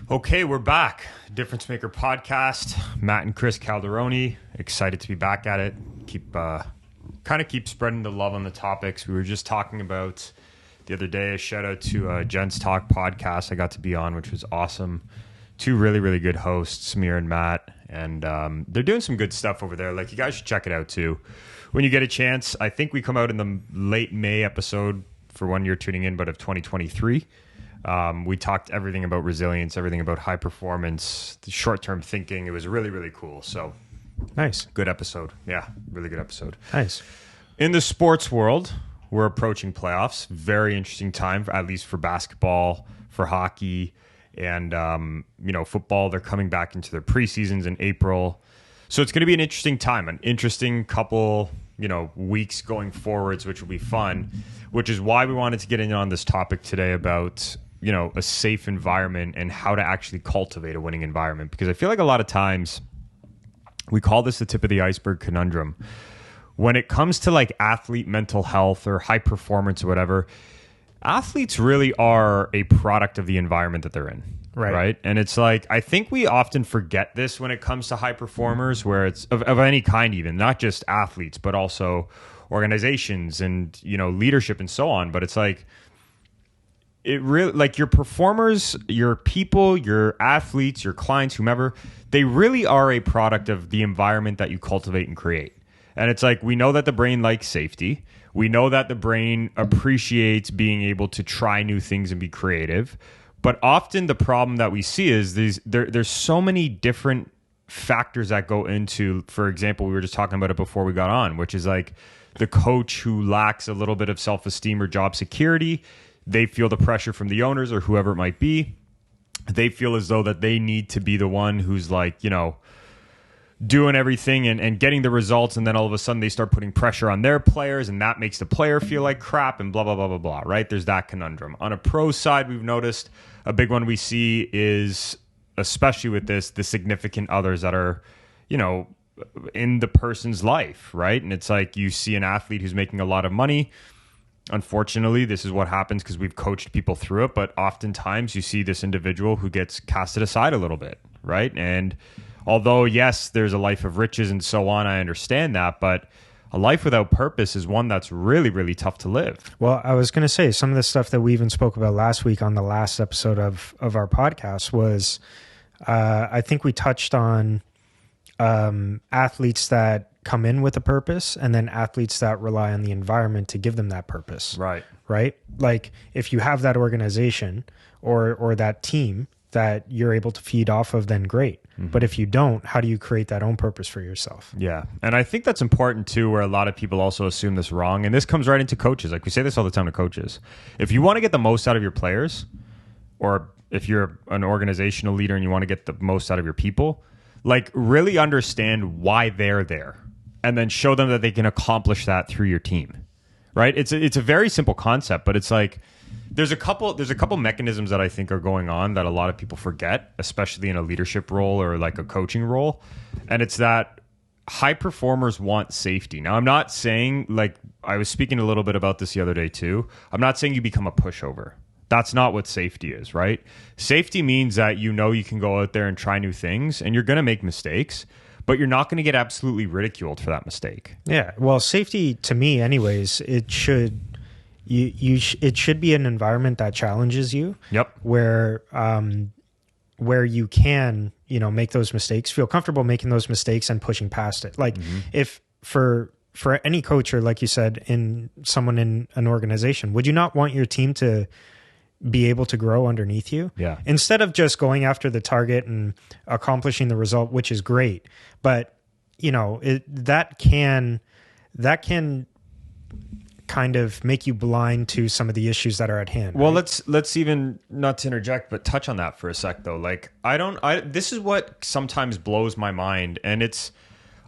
Okay, we're back. Difference Maker Podcast. Matt and Chris Calderoni. Excited to be back at it. Keep spreading the love on the topics. We were just talking about the other day. A shout out to Gents Talk Podcast I got to be on, which was awesome. Two really, really good hosts, Samir and Matt. And they're doing some good stuff over there. Like, you guys should check it out too. When you get a chance, I think we come out in the late May episode for when you're tuning in, but of 2023. We talked everything about resilience, everything about high performance, the short-term thinking. It was really, really cool. So nice. Good episode. Yeah, really good episode. Nice. In the sports world, we're approaching playoffs. Very interesting time, at least for basketball, for hockey, and football. They're coming back into their preseasons in April. So it's going to be an interesting time, an interesting couple weeks going forwards, which will be fun, which is why we wanted to get in on this topic today about a safe environment and how to actually cultivate a winning environment. Because I feel like a lot of times we call this the tip of the iceberg conundrum. When it comes to like athlete mental health or high performance or whatever, athletes really are a product of the environment that they're in. Right. And it's like, I think we often forget this when it comes to high performers, where it's of any kind, even not just athletes, but also organizations and, leadership and so on. But it's like, it really, like, your performers, your people, your athletes, your clients, whomever, they really are a product of the environment that you cultivate and create. And it's like, we know that the brain likes safety. We know that the brain appreciates being able to try new things and be creative. But often the problem that we see is there's so many different factors that go into, for example, we were just talking about it before we got on, which is like the coach who lacks a little bit of self-esteem or job security. They feel the pressure from the owners or whoever it might be. They feel as though that they need to be the one who's like, doing everything and getting the results. And then all of a sudden they start putting pressure on their players, and that makes the player feel like crap and blah, blah, blah, blah, blah, right? There's that conundrum. On a pro side, we've noticed a big one we see is, especially with this, the significant others that are, in the person's life, right? And it's like, you see an athlete who's making a lot of money. Unfortunately, this is what happens because we've coached people through it. But oftentimes you see this individual who gets casted aside a little bit, right? And although, yes, there's a life of riches and so on, I understand that. But a life without purpose is one that's really, really tough to live. Well, I was going to say, some of the stuff that we even spoke about last week on the last episode of our podcast was, I think we touched on athletes that come in with a purpose, and then athletes that rely on the environment to give them that purpose. Right. Like, if you have that organization or that team that you're able to feed off of, then great. Mm-hmm. But if you don't, how do you create that own purpose for yourself? Yeah. And I think that's important too, where a lot of people also assume this wrong. And this comes right into coaches. Like, we say this all the time to coaches. If you want to get the most out of your players, or if you're an organizational leader and you want to get the most out of your people, like, really understand why they're there, and then show them that they can accomplish that through your team, right? It's a very simple concept, but it's like, there's a couple mechanisms that I think are going on that a lot of people forget, especially in a leadership role or like a coaching role. And it's that high performers want safety. Now, I'm not saying, like, I was speaking a little bit about this the other day too. I'm not saying you become a pushover. That's not what safety is, right? Safety means that you can go out there and try new things, and you're going to make mistakes, but you're not going to get absolutely ridiculed for that mistake. Yeah. Well, safety, to me anyways, it should be an environment that challenges you. Yep. Where you can, make those mistakes, feel comfortable making those mistakes and pushing past it. Like, if for any coach, or like you said, in someone in an organization, would you not want your team to be able to grow underneath you? Yeah. Instead of just going after the target and accomplishing the result, which is great, but that can kind kind of make you blind to some of the issues that are at hand. Well, right? let's even, not to interject, but touch on that for a sec though. Like this is what sometimes blows my mind, and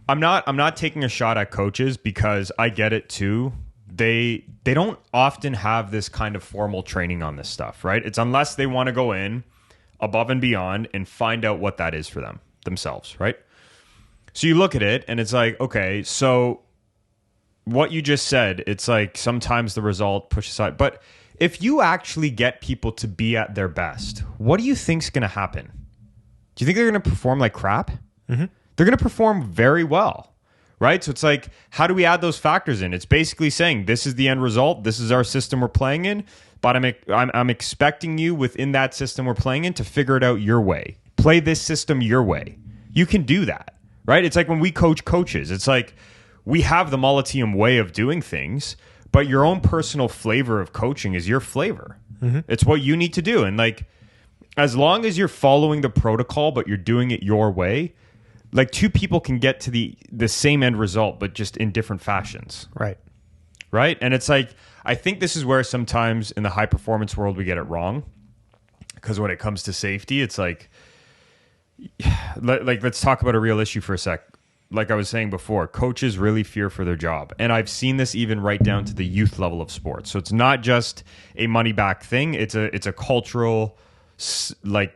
I'm not taking a shot at coaches because I get it too. They don't often have this kind of formal training on this stuff, right? It's unless they want to go in above and beyond and find out what that is for themselves, right? So you look at it and it's like, okay, so what you just said, it's like sometimes the result pushes aside. But if you actually get people to be at their best, what do you think's going to happen? Do you think they're going to perform like crap? Mm-hmm. They're going to perform very well, right? So it's like, how do we add those factors in? It's basically saying this is the end result. This is our system we're playing in. But I'm expecting you within that system we're playing in to figure it out your way. Play this system your way. You can do that, right? It's like when we coach coaches. It's like we have the Molliteum way of doing things, but your own personal flavor of coaching is your flavor. Mm-hmm. It's what you need to do. And like, as long as you're following the protocol, but you're doing it your way, like two people can get to the same end result, but just in different fashions. Right. And it's like, I think this is where sometimes in the high performance world, we get it wrong. Because when it comes to safety, it's like let's talk about a real issue for a sec. Like I was saying before, coaches really fear for their job. And I've seen this even right down to the youth level of sports. So it's not just a money back thing. It's a cultural, like,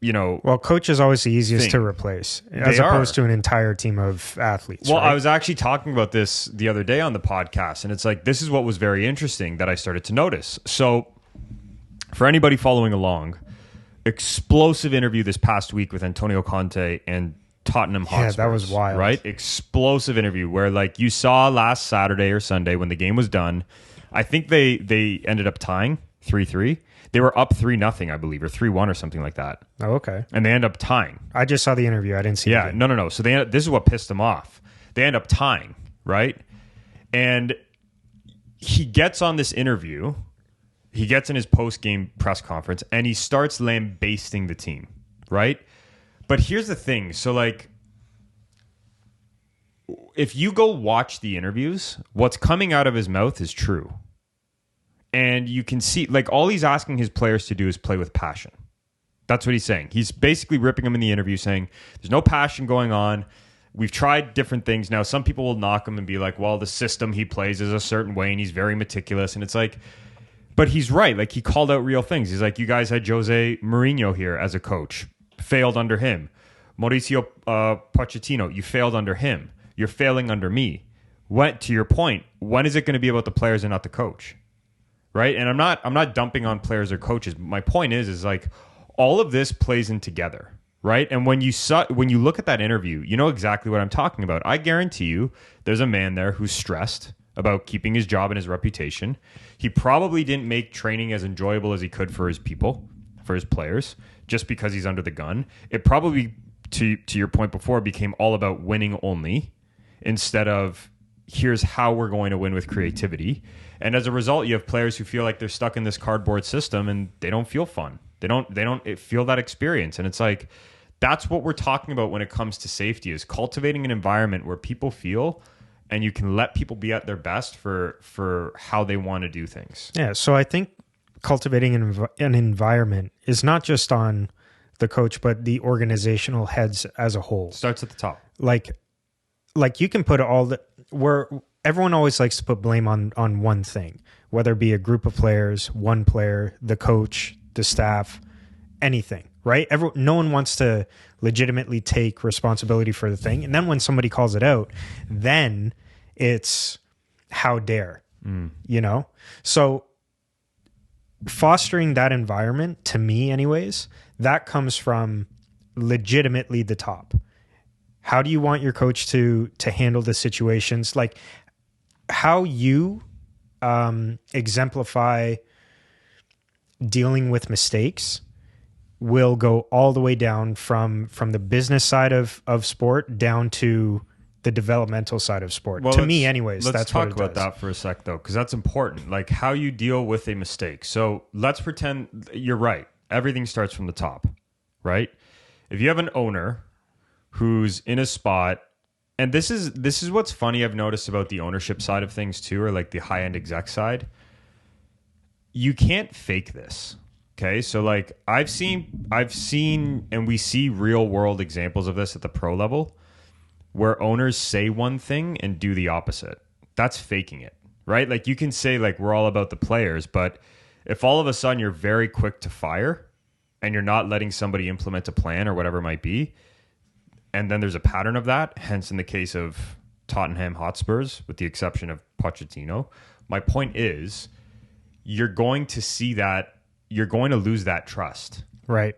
well, coach is always the easiest to replace as opposed to an entire team of athletes. Well, right? I was actually talking about this the other day on the podcast, and it's like, this is what was very interesting that I started to notice. So for anybody following along, explosive interview this past week with Antonio Conte and Tottenham Hotspur. Yeah, that was wild. Right? Explosive interview where, like, you saw last Saturday or Sunday when the game was done, I think they ended up tying 3-3. They were up 3-0, I believe, or 3-1 or something like that. Oh, okay. And they end up tying. I just saw the interview. I didn't see it. Yeah, no. So this is what pissed them off. They end up tying, right? And he gets on this interview. He gets in his post-game press conference, and he starts lambasting the team, right? But here's the thing. So, like, if you go watch the interviews, what's coming out of his mouth is true. And you can see, like, all he's asking his players to do is play with passion. That's what he's saying. He's basically ripping them in the interview saying, there's no passion going on. We've tried different things. Now, some people will knock him and be like, well, the system he plays is a certain way and he's very meticulous. And it's like, but he's right. Like, he called out real things. He's like, you guys had Jose Mourinho here as a coach. Failed under him. Mauricio Pochettino, you failed under him. You're failing under me. To your point, when is it going to be about the players and not the coach? Right? And I'm not dumping on players or coaches. My point is like all of this plays in together, right? And when you look at that interview, you know exactly what I'm talking about. I guarantee you there's a man there who's stressed about keeping his job and his reputation. He probably didn't make training as enjoyable as he could for his people, for his players, just because he's under the gun. It probably, to your point before, became all about winning only instead of here's how we're going to win with creativity. And as a result, you have players who feel like they're stuck in this cardboard system and they don't feel fun. They don't feel that experience. And it's like, that's what we're talking about when it comes to safety, is cultivating an environment where people feel and you can let people be at their best for how they want to do things. Yeah. So I think cultivating an environment is not just on the coach, but the organizational heads as a whole. Starts at the top. Like you can put where everyone always likes to put blame on one thing, whether it be a group of players, one player, the coach, the staff, anything, right? No one wants to legitimately take responsibility for the thing. And then when somebody calls it out, then it's how dare, So fostering that environment, to me anyways, that comes from legitimately the top. How do you want your coach to handle the situations? Like how you exemplify dealing with mistakes will go all the way down from the business side of sport down to the developmental side of sport. Well, to me anyways, let's that's talk what it about does. that for a sec though, because that's important. Like how you deal with a mistake. So let's pretend you're right. Everything starts from the top, right? If you have an owner who's in a spot, And this is what's funny I've noticed about the ownership side of things too, or like the high-end exec side. You can't fake this. Okay? So like I've seen and we see real-world examples of this at the pro level where owners say one thing and do the opposite. That's faking it, right? Like you can say like we're all about the players, but if all of a sudden you're very quick to fire and you're not letting somebody implement a plan or whatever it might be, and then there's a pattern of that, hence in the case of Tottenham Hotspurs, with the exception of Pochettino, my point is you're going to see that, you're going to lose that trust. Right.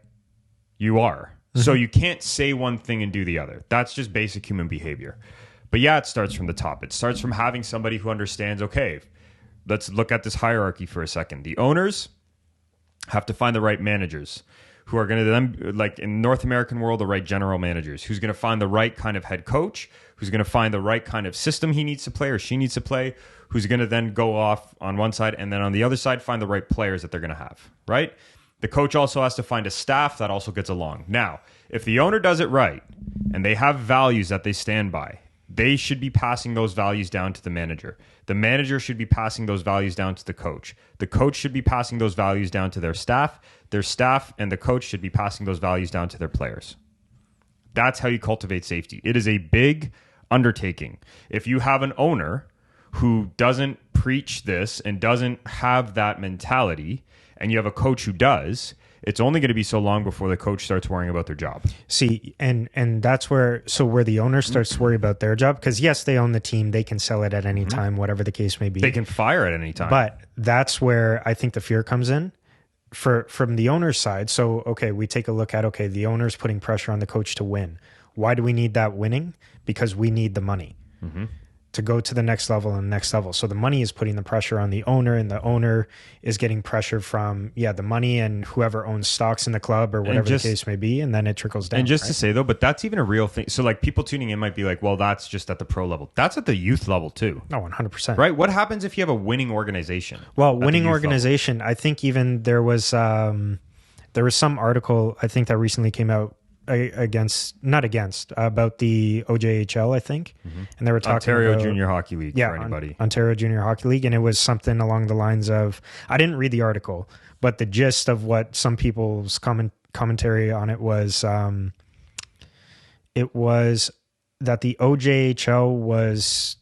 You are. Mm-hmm. So you can't say one thing and do the other. That's just basic human behavior. But yeah, it starts from the top. It starts from having somebody who understands, okay, let's look at this hierarchy for a second. The owners have to find the right managers who are going to then, like in North American world, the right general managers, who's going to find the right kind of head coach, who's going to find the right kind of system he needs to play or she needs to play, who's going to then go off on one side and then on the other side find the right players that they're going to have, right? The coach also has to find a staff that also gets along. Now, if the owner does it right and they have values that they stand by, they should be passing those values down to the manager. The manager should be passing those values down to the coach. The coach should be passing those values down to their staff. Their staff and the coach should be passing those values down to their players. That's how you cultivate safety. It is a big undertaking. If you have an owner who doesn't preach this and doesn't have that mentality, and you have a coach who does, it's only going to be so long before the coach starts worrying about their job. See, and that's where the owner starts to worry about their job, because yes, they own the team, they can sell it at any time, whatever the case may be. They can fire at any time. But that's where I think the fear comes in from the owner's side. So, okay, we take a look at, okay, the owner's putting pressure on the coach to win. Why do we need that winning? Because we need the money to go to the next level and next level. So the money is putting the pressure on the owner, and the owner is getting pressure from, the money and whoever owns stocks in the club or whatever the case may be. And then it trickles down. And just to say though, but that's even a real thing. So like people tuning in might be like, well, that's just at the pro level. That's at the youth level too. Oh, 100%. Right? What happens if you have a winning organization? Well, winning organization, level? I think even there was some article, I think that recently came out about the OJHL, I think. And they were talking Ontario about Junior Hockey League for anybody. Ontario Junior Hockey League. And it was something along the lines of, I didn't read the article, but the gist of what some people's commentary on it was that the OJHL was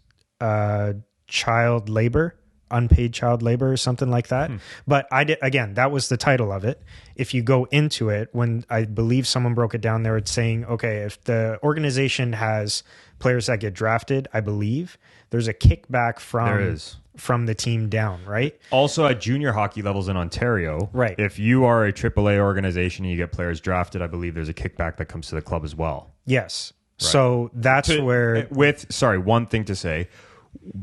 child labor, unpaid child labor or something like that. But again, that was the title of it. If you go into it, when I believe someone broke it down, they were saying, okay, if the organization has players that get drafted, I believe there's a kickback from the team down, right? Also at junior hockey levels in Ontario, right? If you are a AAA organization and you get players drafted, I believe there's a kickback that comes to the club as well. Yes. Right. So that's one thing to say.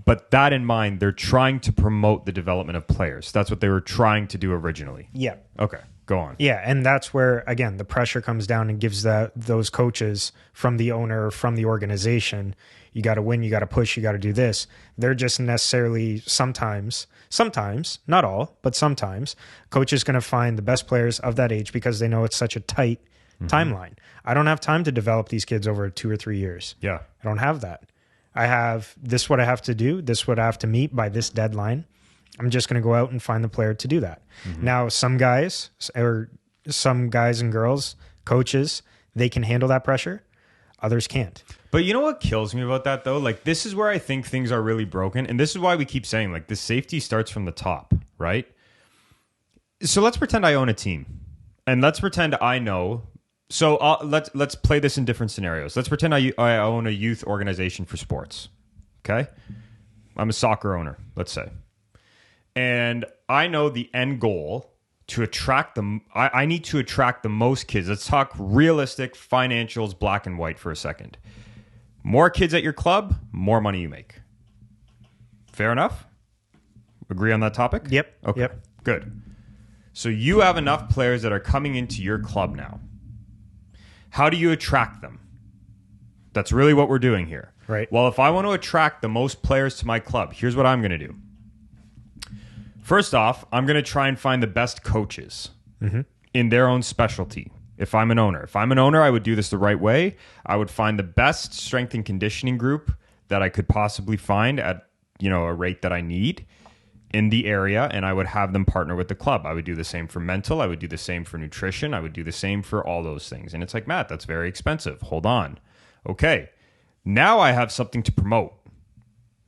But that in mind, they're trying to promote the development of players. That's what they were trying to do originally. Yeah. Okay, go on. Yeah, and that's where, again, the pressure comes down and gives those coaches from the owner, from the organization, you got to win, you got to push, you got to do this. They're just necessarily sometimes, not all, but sometimes, coach is going to find the best players of that age because they know it's such a tight timeline. I don't have time to develop these kids over 2 or 3 years. Yeah. I don't have that. I have this, what I have to do, this, what I have to meet by this deadline. I'm just going to go out and find the player to do that. Now, some guys and girls, coaches, they can handle that pressure. Others can't. But you know what kills me about that, though? Like, this is where I think things are really broken. And this is why we keep saying, like, the safety starts from the top, right? So let's pretend I own a team. And let's pretend I know... So let's play this in different scenarios. Let's pretend I own a youth organization for sports. Okay? I'm a soccer owner, let's say. And I know the end goal to attract them. I need to attract the most kids. Let's talk realistic financials, black and white for a second. More kids at your club, more money you make. Fair enough? Agree on that topic? Yep. Okay. Yep. Good. So you have enough players that are coming into your club now. How do you attract them? That's really what we're doing here. Right. Well, if I want to attract the most players to my club, here's what I'm going to do. First off, I'm going to try and find the best coaches in their own specialty. If I'm an owner, I would do this the right way. I would find the best strength and conditioning group that I could possibly find at, a rate that I need in the area, and I would have them partner with the club. I would do the same for mental. I would do the same for nutrition. I would do the same for all those things. And it's like, Matt, that's very expensive. Hold on. Okay. Now I have something to promote.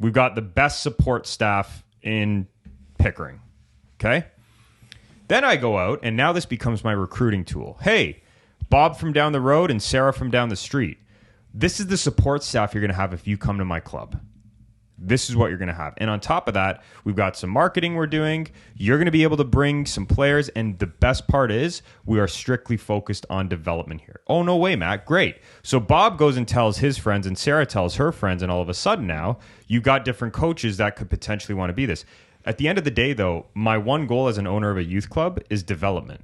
We've got the best support staff in Pickering. Okay. Then I go out, and now this becomes my recruiting tool. Hey, Bob from down the road and Sarah from down the street. This is the support staff you're going to have if you come to my club. This is what you're going to have. And on top of that, we've got some marketing we're doing. You're going to be able to bring some players. And the best part is we are strictly focused on development here. Oh, no way, Matt. Great. So Bob goes and tells his friends and Sarah tells her friends. And all of a sudden now you've got different coaches that could potentially want to be this. At the end of the day, though, my one goal as an owner of a youth club is development.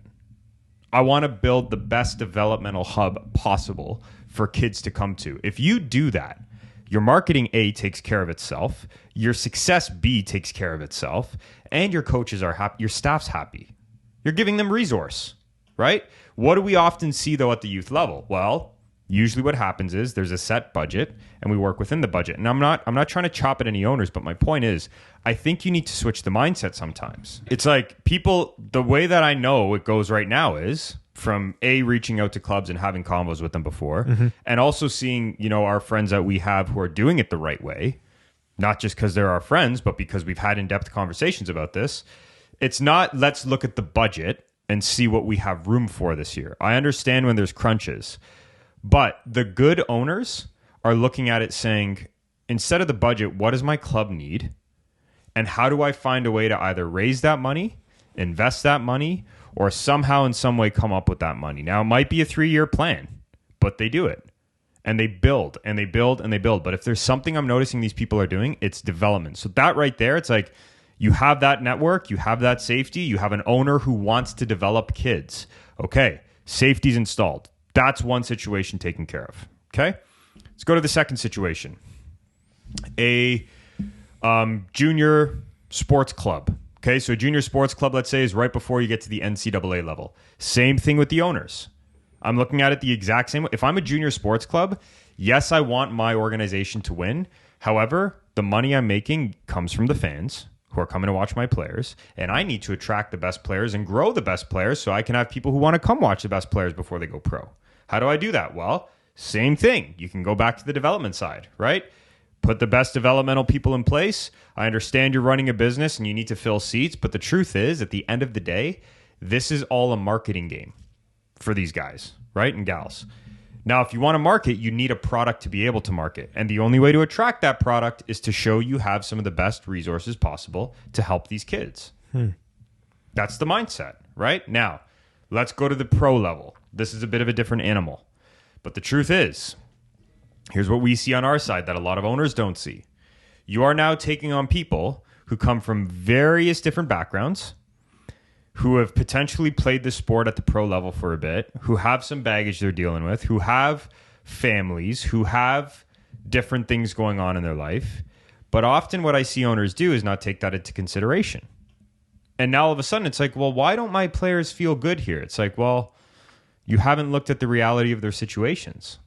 I want to build the best developmental hub possible for kids to come to. If you do that, your marketing A takes care of itself, your success B takes care of itself, and your coaches are happy, your staff's happy. You're giving them resource, right? What do we often see, though, at the youth level? Well, usually what happens is there's a set budget and we work within the budget. And I'm not trying to chop at any owners, but my point is I think you need to switch the mindset sometimes. It's like people, the way that I know it goes right now is from reaching out to clubs and having combos with them before, and also seeing, our friends that we have who are doing it the right way, not just because they're our friends, but because we've had in-depth conversations about this. It's not, let's look at the budget and see what we have room for this year. I understand when there's crunches, but the good owners are looking at it saying, instead of the budget, what does my club need? And how do I find a way to either raise that money, invest that money, or somehow in some way come up with that money? Now, it might be a 3-year plan, but they do it. And they build, and they build, and they build. But if there's something I'm noticing these people are doing, it's development. So that right there, it's like you have that network, you have that safety, you have an owner who wants to develop kids. Okay, safety's installed. That's one situation taken care of. Okay, let's go to the second situation. A junior sports club. Okay, so a junior sports club, let's say, is right before you get to the NCAA level. Same thing with the owners. I'm looking at it the exact same way. If I'm a junior sports club, yes, I want my organization to win. However, the money I'm making comes from the fans who are coming to watch my players, and I need to attract the best players and grow the best players so I can have people who want to come watch the best players before they go pro. How do I do that? Well, same thing. You can go back to the development side, right? Put the best developmental people in place. I understand you're running a business and you need to fill seats, but the truth is, at the end of the day, this is all a marketing game for these guys, right? And gals. Now, if you want to market, you need a product to be able to market. And the only way to attract that product is to show you have some of the best resources possible to help these kids. That's the mindset, right? Now, let's go to the pro level. This is a bit of a different animal. But the truth is, here's what we see on our side that a lot of owners don't see. You are now taking on people who come from various different backgrounds, who have potentially played the sport at the pro level for a bit, who have some baggage they're dealing with, who have families, who have different things going on in their life. But often what I see owners do is not take that into consideration. And now all of a sudden it's like, well, why don't my players feel good here? It's like, well, you haven't looked at the reality of their situations.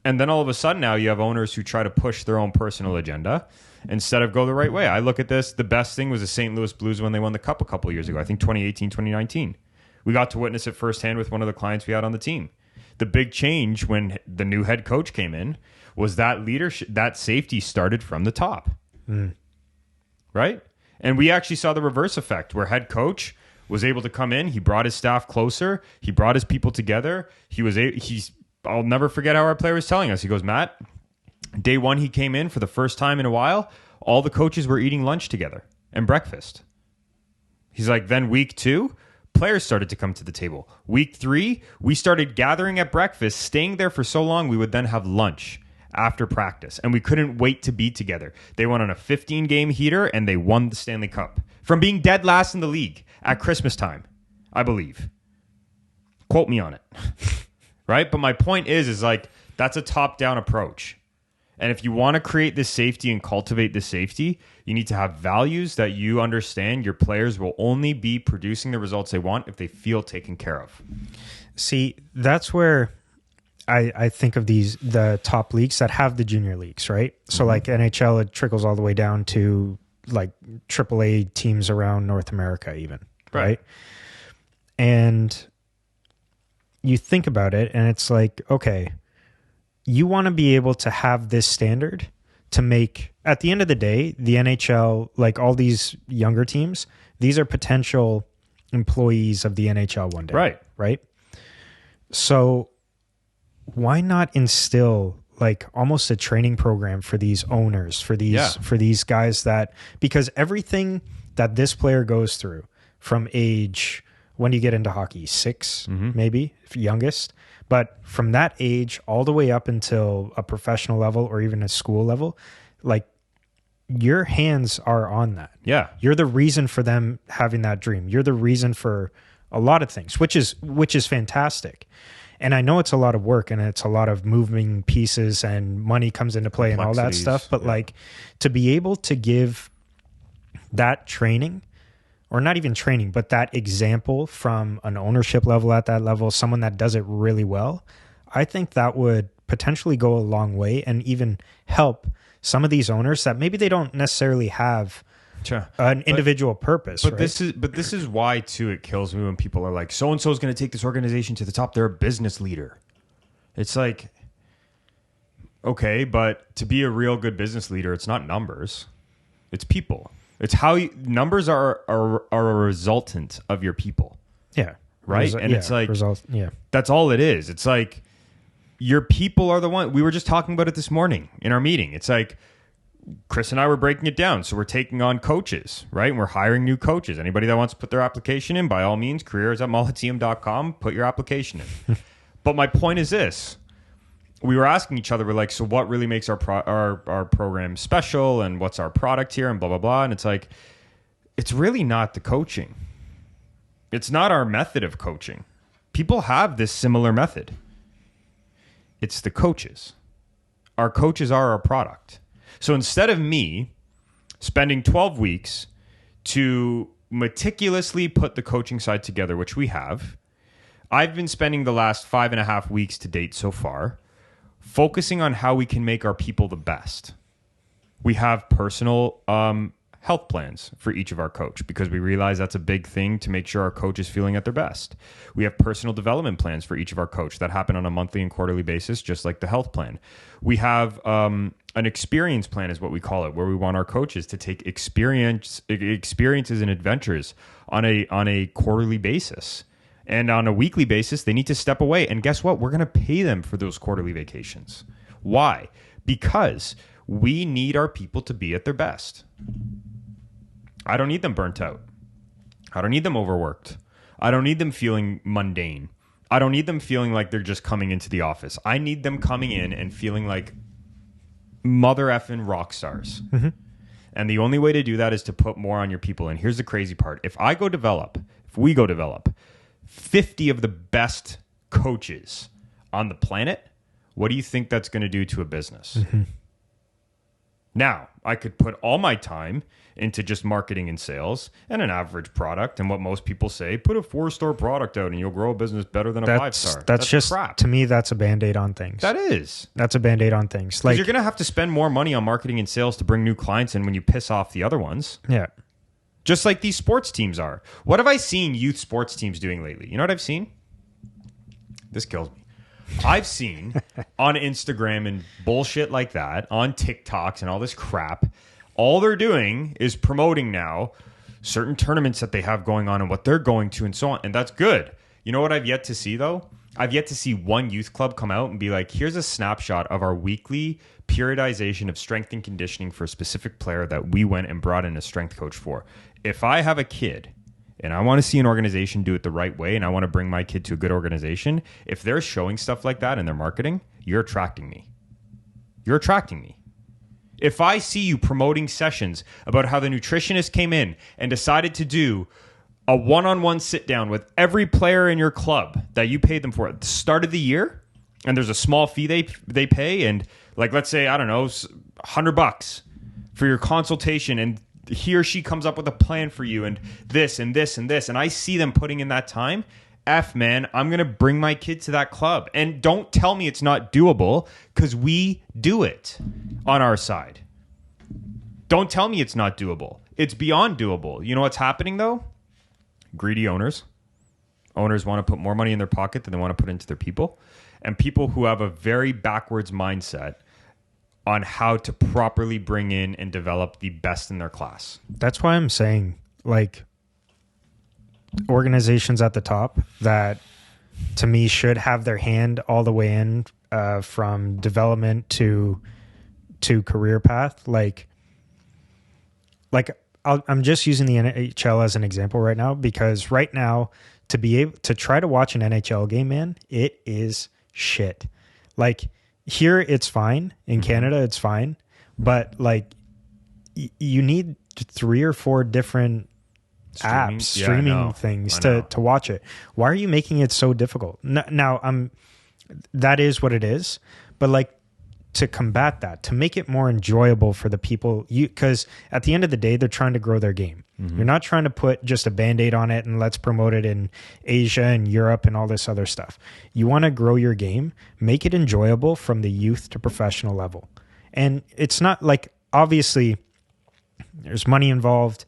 And then all of a sudden now you have owners who try to push their own personal agenda instead of go the right way. I look at this, the best thing was the St. Louis Blues when they won the Cup a couple of years ago. I think 2018, 2019. We got to witness it firsthand with one of the clients we had on the team. The big change when the new head coach came in was that leadership, that safety started from the top. Right? And we actually saw the reverse effect where head coach was able to come in. He brought his staff closer. He brought his people together. I'll never forget how our player was telling us. He goes, Matt, day one he came in for the first time in a while, all the coaches were eating lunch together and breakfast. He's like, then week 2, players started to come to the table. Week 3, we started gathering at breakfast, staying there for so long we would then have lunch after practice. And we couldn't wait to be together. They went on a 15-game heater and they won the Stanley Cup from being dead last in the league at Christmas time, I believe. Quote me on it. Right? But my point is like, that's a top-down approach. And if you want to create this safety and cultivate this safety, you need to have values that you understand your players will only be producing the results they want if they feel taken care of. See, that's where I think of the top leagues that have the junior leagues, right? So like NHL, it trickles all the way down to like AAA teams around North America even, right? And you think about it and it's like, okay, you want to be able to have this standard to make, at the end of the day, the NHL, like all these younger teams, these are potential employees of the NHL one day. Right? So why not instill like almost a training program for these owners, for these guys that, because everything that this player goes through from age, when do you get into hockey? 6, maybe, if youngest. But from that age all the way up until a professional level or even a school level, like your hands are on that. Yeah. You're the reason for them having that dream. You're the reason for a lot of things, which is fantastic. And I know it's a lot of work and it's a lot of moving pieces and money comes into play and all that stuff. But like to be able to give that training, or not even training, but that example from an ownership level at that level, someone that does it really well, I think that would potentially go a long way and even help some of these owners that maybe they don't necessarily have an individual purpose. But right? this is why too it kills me when people are like, so and so is going to take this organization to the top. They're a business leader. It's like, okay, but to be a real good business leader, it's not numbers, it's people. It's how numbers are a resultant of your people. Yeah. Right. And it's like, yeah, that's all it is. It's like your people are the one. We were just talking about it this morning in our meeting. It's like Chris and I were breaking it down. So we're taking on coaches, right? And we're hiring new coaches. Anybody that wants to put their application in, by all means, careers@molliteum.com, put your application in. But my point is this. We were asking each other, we're like, so what really makes our program special and what's our product here and blah, blah, blah. And it's like, it's really not the coaching. It's not our method of coaching. People have this similar method. It's the coaches. Our coaches are our product. So instead of me spending 12 weeks to meticulously put the coaching side together, which we have, I've been spending the last 5.5 weeks to date so far focusing on how we can make our people the best. We have personal health plans for each of our coach because we realize that's a big thing to make sure our coach is feeling at their best. We have personal development plans for each of our coach that happen on a monthly and quarterly basis, just like the health plan. We have an experience plan is what we call it, where we want our coaches to take experiences and adventures on a quarterly basis. And on a weekly basis, they need to step away. And guess what? We're going to pay them for those quarterly vacations. Why? Because we need our people to be at their best. I don't need them burnt out. I don't need them overworked. I don't need them feeling mundane. I don't need them feeling like they're just coming into the office. I need them coming in and feeling like mother effing rock stars. Mm-hmm. And the only way to do that is to put more on your people. And here's the crazy part. If we go develop 50 of the best coaches on the planet, what do you think that's going to do to a business? Mm-hmm. Now, I could put all my time into just marketing and sales and an average product. And what most people say, put a 4-star product out and you'll grow a business better than a 5-star. That's just crap. To me, that's a Band-Aid on things. That is. That's a Band-Aid on things. Like, you're going to have to spend more money on marketing and sales to bring new clients in when you piss off the other ones. Yeah. Just like these sports teams are. What have I seen youth sports teams doing lately? You know what I've seen? This kills me. I've seen on Instagram and bullshit like that, on TikToks and all this crap, all they're doing is promoting now certain tournaments that they have going on and what they're going to and so on. And that's good. You know what I've yet to see, though? I've yet to see one youth club come out and be like, here's a snapshot of our weekly periodization of strength and conditioning for a specific player that we went and brought in a strength coach for. If I have a kid and I want to see an organization do it the right way and I want to bring my kid to a good organization, if they're showing stuff like that in their marketing, you're attracting me. You're attracting me. If I see you promoting sessions about how the nutritionist came in and decided to do a one-on-one sit-down with every player in your club that you paid them for at the start of the year, and there's a small fee they pay, and like, let's say, I don't know, $100 for your consultation, and he or she comes up with a plan for you, and this and this and this, and I see them putting in that time, man, I'm going to bring my kid to that club. And don't tell me it's not doable, because we do it on our side. Don't tell me it's not doable. It's beyond doable. You know what's happening, though? Greedy owners. Owners want to put more money in their pocket than they want to put into their people. And people who have a very backwards mindset on how to properly bring in and develop the best in their class. That's why I'm saying, like, organizations at the top that, to me, should have their hand all the way in from development to career path. I'm just using the NHL as an example right now, because right now, to be able to try to watch an NHL game, man, it is shit. Like, here it's fine. In Canada, it's fine. But like, you need 3 or 4 different streaming things to watch it. Why are you making it so difficult? Now, that is what it is. But like, to combat that, to make it more enjoyable for the people, because at the end of the day, they're trying to grow their game. Mm-hmm. You're not trying to put just a Band-Aid on it and let's promote it in Asia and Europe and all this other stuff. You want to grow your game, make it enjoyable from the youth to professional level. And it's not like, obviously, there's money involved,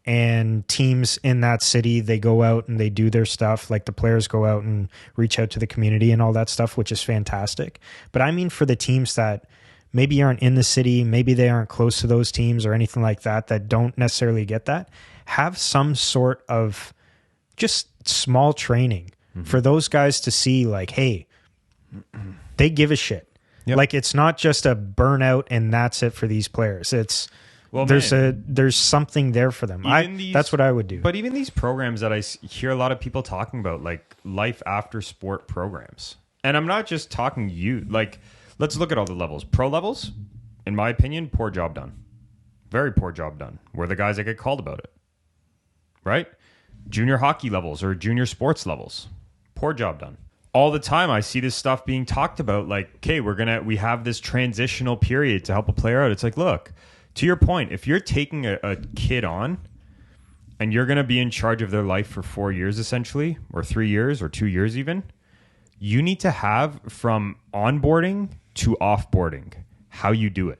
and teams in that city, they go out and they do their stuff. Like, the players go out and reach out to the community and all that stuff, which is fantastic. But I mean, for the teams that maybe aren't in the city, maybe they aren't close to those teams or anything like that, that don't necessarily get that, have some sort of just small training for those guys to see, like, hey, they give a shit. Yep. Like, it's not just a burnout and that's it for these players. It's, well, there's something there for them. That's what I would do. But even these programs that I hear a lot of people talking about, like life after sport programs, and I'm not just talking like, let's look at all the levels. Pro levels, in my opinion, poor job done. Very poor job done. We're the guys that get called about it, right? Junior hockey levels or junior sports levels, poor job done. All the time I see this stuff being talked about, like, okay, we have this transitional period to help a player out. It's like, look, to your point, if you're taking a kid on and you're going to be in charge of their life for 4 years, essentially, or 3 years or 2 years even, you need to have, from onboarding to offboarding, how you do it.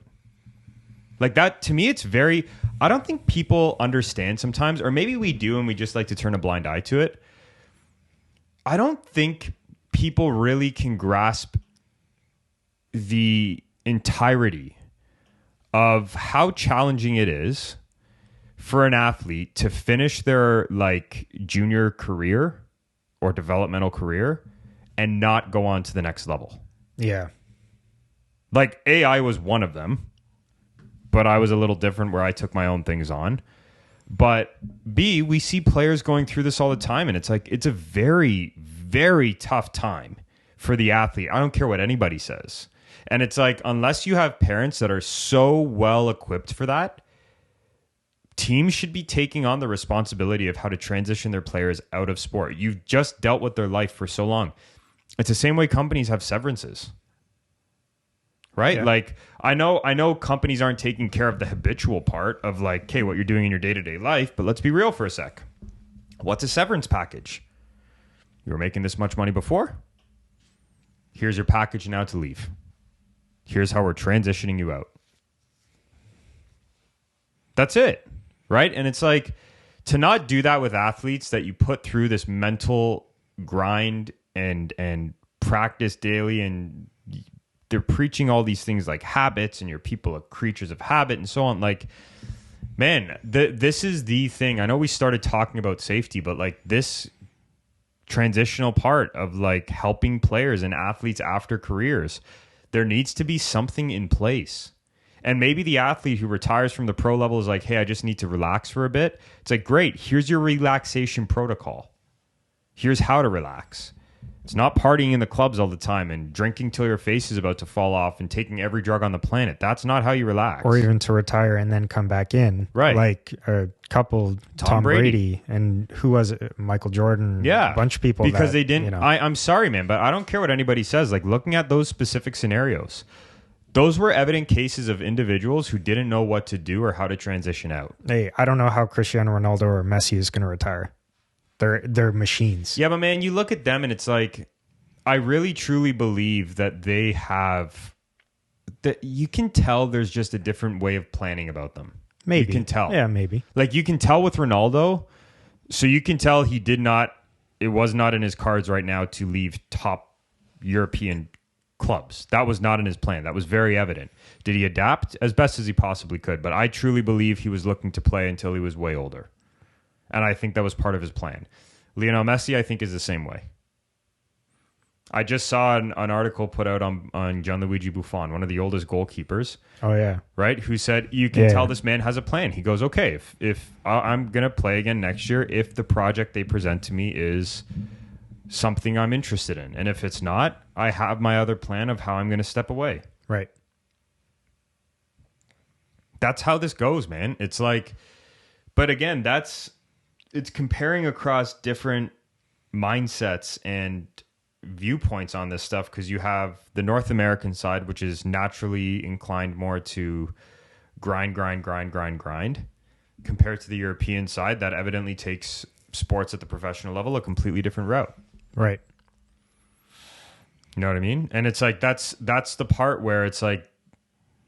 Like, that, to me, it's very, I don't think people understand sometimes, or maybe we do and we just like to turn a blind eye to it. I don't think people really can grasp the entirety of how challenging it is for an athlete to finish their like junior career or developmental career and not go on to the next level. Yeah. Like, I was one of them, but I was a little different where I took my own things on. But B, we see players going through this all the time, and it's like, it's a very, very tough time for the athlete. I don't care what anybody says. And it's like, unless you have parents that are so well equipped for that, teams should be taking on the responsibility of how to transition their players out of sport. You've just dealt with their life for so long. It's the same way companies have severances, right? Yeah. Like, I know companies aren't taking care of the habitual part of like, okay, what you're doing in your day-to-day life, but let's be real for a sec. What's a severance package? You were making this much money before. Here's your package now to leave. Here's how we're transitioning you out. That's it, right? And it's like, to not do that with athletes that you put through this mental grind and practice daily, and they're preaching all these things like habits, and your people are creatures of habit and so on. Like, man, this is the thing. I know we started talking about safety, but like, this transitional part of like helping players and athletes after careers, there needs to be something in place. And maybe the athlete who retires from the pro level is like, hey, I just need to relax for a bit. It's like, great, here's your relaxation protocol. Here's how to relax. It's not partying in the clubs all the time and drinking till your face is about to fall off and taking every drug on the planet. That's not how you relax. Or even to retire and then come back in. Right. Like a couple, Tom Brady and who was it? Michael Jordan. Yeah. A bunch of people. Because they didn't. You know. I'm sorry, man, but I don't care what anybody says. Like, looking at those specific scenarios, those were evident cases of individuals who didn't know what to do or how to transition out. Hey, I don't know how Cristiano Ronaldo or Messi is going to retire. They're machines. Yeah, but man, you look at them and it's like, I really truly believe that they have that. You can tell there's just a different way of planning about them. Maybe. You can tell. Yeah, maybe. Like you can tell with Ronaldo. So you can tell it was not in his cards right now to leave top European clubs. That was not in his plan. That was very evident. Did he adapt? As best as he possibly could. But I truly believe he was looking to play until he was way older. And I think that was part of his plan. Lionel Messi, I think, is the same way. I just saw an article put out on Gianluigi Buffon, one of the oldest goalkeepers. Oh, yeah. Right? Who said, you can tell this man has a plan. He goes, okay, if I'm going to play again next year, if the project they present to me is something I'm interested in. And if it's not, I have my other plan of how I'm going to step away. Right. That's how this goes, man. It's like, but again, it's comparing across different mindsets and viewpoints on this stuff, because you have the North American side, which is naturally inclined more to grind, compared to the European side that evidently takes sports at the professional level a completely different route. Right. You know what I mean? And it's like, that's the part where it's like,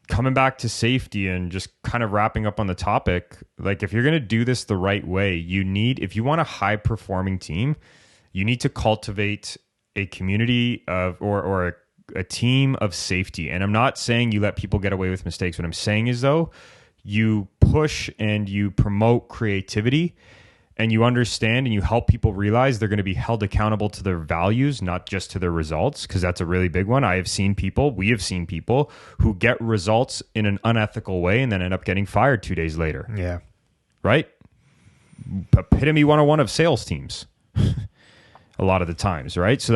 coming back to safety and just kind of wrapping up on the topic, like if you're going to do this the right way, if you want a high performing team, you need to cultivate a community of or a team of safety. And I'm not saying you let people get away with mistakes. What I'm saying is, though, you push and you promote creativity, and you understand and you help people realize they're going to be held accountable to their values, not just to their results, because that's a really big one. We have seen people who get results in an unethical way and then end up getting fired 2 days later. Yeah. Right? Epitome 101 of sales teams. A lot of the times, right? So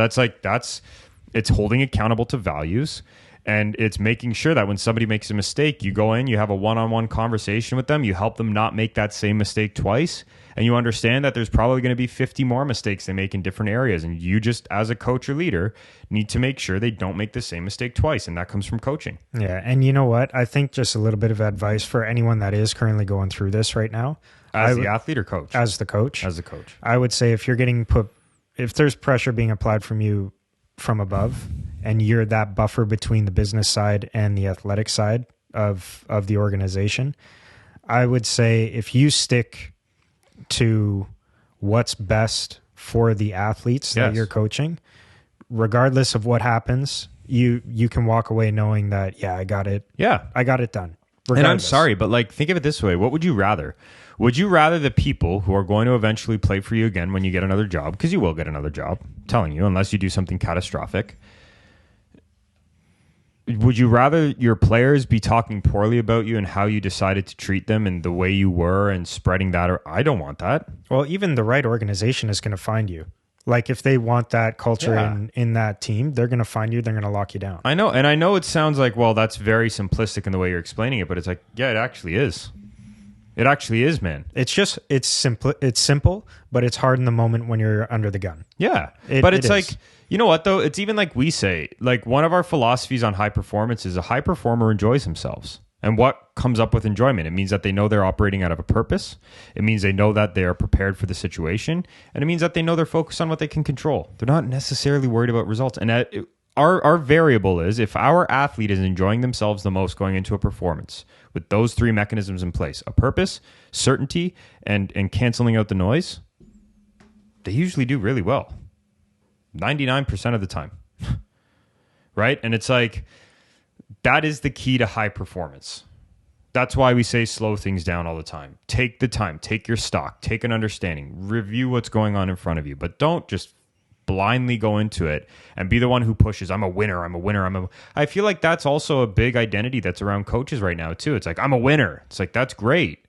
it's holding accountable to values, and it's making sure that when somebody makes a mistake, you go in, you have a one-on-one conversation with them, you help them not make that same mistake twice, and you understand that there's probably going to be 50 more mistakes they make in different areas, and you just, as a coach or leader, need to make sure they don't make the same mistake twice, and that comes from coaching. Yeah, and you know what? I think just a little bit of advice for anyone that is currently going through this right now. As the athlete or coach? As the coach. As the coach. I would say if there's pressure being applied from you from above, and you're that buffer between the business side and the athletic side of the organization, I would say if you stick to what's best for the athletes that you're coaching, regardless of what happens, you can walk away knowing that, I got it. Yeah. I got it done. Regardless. And I'm sorry, but like, think of it this way. What would you rather? Would you rather the people who are going to eventually play for you again when you get another job, because you will get another job, I'm telling you, unless you do something catastrophic, would you rather your players be talking poorly about you and how you decided to treat them and the way you were and spreading that? Or I don't want that. Well, even the right organization is going to find you. Like if they want that culture in that team, they're going to find you. They're going to lock you down. I know. And I know it sounds like, well, that's very simplistic in the way you're explaining it, but it's like, yeah, it actually is. It actually is, man. It's simple, but it's hard in the moment when you're under the gun. Yeah. But it's like, you know what though? It's even like we say, like one of our philosophies on high performance is a high performer enjoys themselves. And what comes up with enjoyment? It means that they know they're operating out of a purpose. It means they know that they are prepared for the situation. And it means that they know they're focused on what they can control. They're not necessarily worried about results. And our variable is if our athlete is enjoying themselves the most going into a performance with those three mechanisms in place, a purpose, certainty, and canceling out the noise, they usually do really well. 99% of the time. Right? And it's like, that is the key to high performance. That's why we say slow things down all the time. Take the time, take your stock, take an understanding, review what's going on in front of you, but don't just blindly go into it and be the one who pushes. I'm a winner. I feel like that's also a big identity that's around coaches right now too. It's like, I'm a winner. It's like, that's great.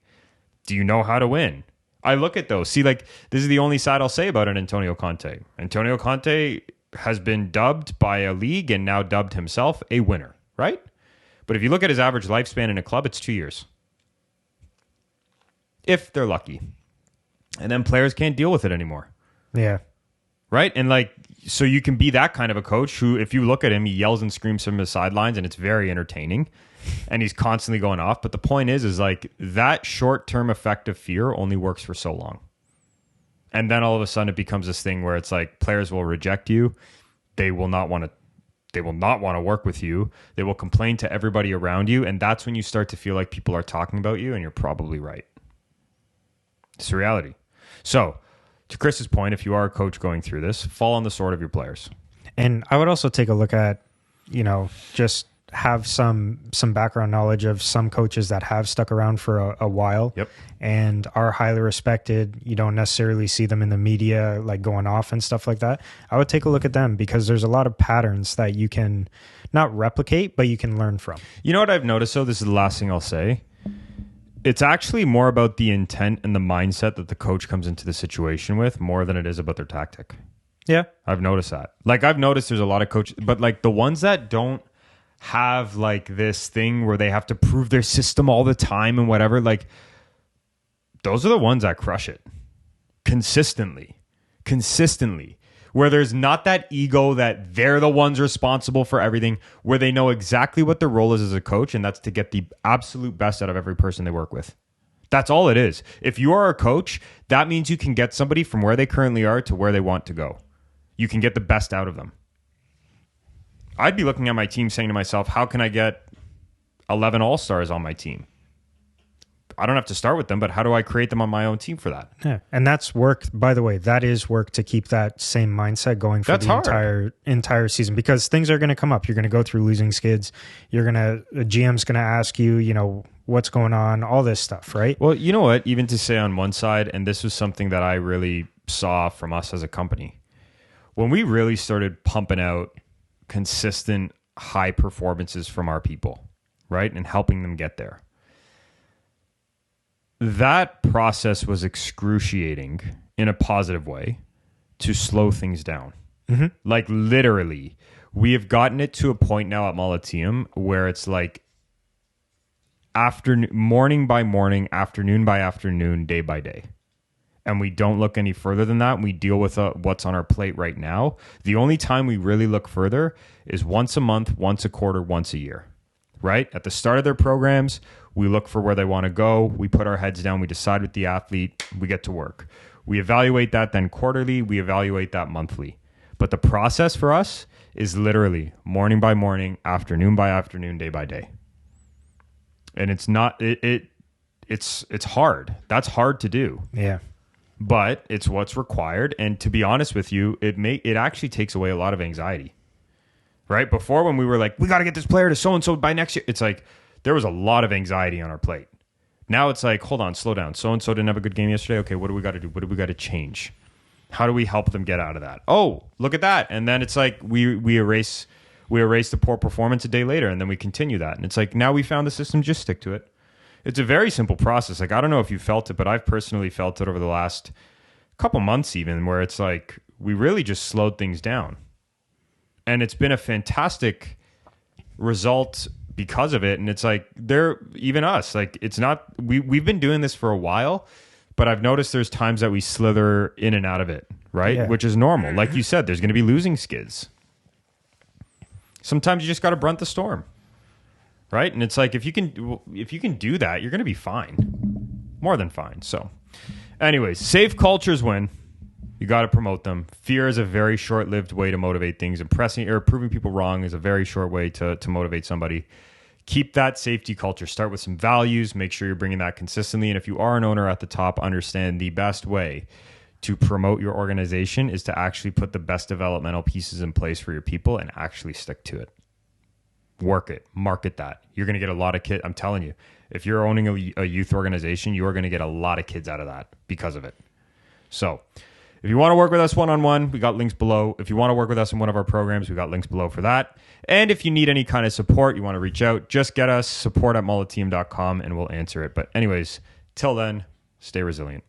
Do you know how to win? I look at those. See, like, this is the only side I'll say about an Antonio Conte. Antonio Conte has been dubbed by a league and now dubbed himself a winner, right? But if you look at his average lifespan in a club, it's 2 years. If they're lucky. And then players can't deal with it anymore. Yeah. Right? And like, so you can be that kind of a coach who, if you look at him, he yells and screams from the sidelines and it's very entertaining and he's constantly going off. But the point is like that short-term effect of fear only works for so long. And then all of a sudden it becomes this thing where it's like players will reject you. They will not want to work with you. They will complain to everybody around you. And that's when you start to feel like people are talking about you, and you're probably right. It's the reality. So to Chris's point, if you are a coach going through this, fall on the sword of your players. And I would also take a look at, just have some background knowledge of some coaches that have stuck around for a while. Yep. And are highly respected. You don't necessarily see them in the media like going off and stuff like that. I would take a look at them, because there's a lot of patterns that you can not replicate, but you can learn from. You know what I've noticed, though? This is the last thing I'll say. It's actually more about the intent and the mindset that the coach comes into the situation with, more than it is about their tactic. Yeah. I've noticed that. Like, I've noticed there's a lot of coaches, but like the ones that don't have like this thing where they have to prove their system all the time and whatever, like those are the ones that crush it consistently, where there's not that ego that they're the ones responsible for everything, where they know exactly what their role is as a coach, and that's to get the absolute best out of every person they work with. That's all it is. If you are a coach, that means you can get somebody from where they currently are to where they want to go. You can get the best out of them. I'd be looking at my team saying to myself, how can I get 11 all-stars on my team? I don't have to start with them, but how do I create them on my own team for that? Yeah. And that's work, by the way, that is work to keep that same mindset going for the entire season, because things are going to come up. You're going to go through losing skids. The GM's going to ask you, what's going on, all this stuff, right? Well, you know what? Even to say on one side, and this was something that I really saw from us as a company, when we really started pumping out consistent high performances from our people, right? And helping them get there. That process was excruciating in a positive way to slow things down. Mm-hmm. Like literally, we have gotten it to a point now at Molliteum where it's like morning by morning, afternoon by afternoon, day by day. And we don't look any further than that. We deal with what's on our plate right now. The only time we really look further is once a month, once a quarter, once a year, right? At the start of their programs, we look for where they want to go. We put our heads down. We decide with the athlete. We get to work. We evaluate that then quarterly. We evaluate that monthly. But the process for us is literally morning by morning, afternoon by afternoon, day by day. And it's not, it's hard. That's hard to do. Yeah. But it's what's required. And to be honest with you, it actually takes away a lot of anxiety, right? Before, when we were like, we got to get this player to so-and-so by next year, it's like there was a lot of anxiety on our plate. Now it's like, hold on, slow down. So-and-so didn't have a good game yesterday. Okay, what do we got to do? What do we got to change? How do we help them get out of that? Oh, look at that. And then it's like we erase the poor performance a day later, and then we continue that. And it's like, now we found the system, just stick to it. It's a very simple process. Like, I don't know if you felt it, but I've personally felt it over the last couple months even, where it's like we really just slowed things down. And it's been a fantastic result because of it. And it's like, even us, like, it's not, we've been doing this for a while, but I've noticed there's times that we slither in and out of it, right? Yeah. Which is normal. Like you said, there's going to be losing skids. Sometimes you just got to brunt the storm. Right? And it's like, if you can do that, you're going to be fine. More than fine. So anyways, safe cultures win. You got to promote them. Fear is a very short-lived way to motivate things. Impressing or proving people wrong is a very short way to motivate somebody. Keep that safety culture. Start with some values. Make sure you're bringing that consistently. And if you are an owner at the top, understand the best way to promote your organization is to actually put the best developmental pieces in place for your people and actually stick to it. Work it, market that. You're going to get a lot of kids. I'm telling you, if you're owning a youth organization, you are going to get a lot of kids out of that because of it. So if you want to work with us one-on-one, we got links below. If you want to work with us in one of our programs, we got links below for that. And if you need any kind of support, you want to reach out, just get us support@molliteum.com and we'll answer it. But anyways, till then, stay resilient.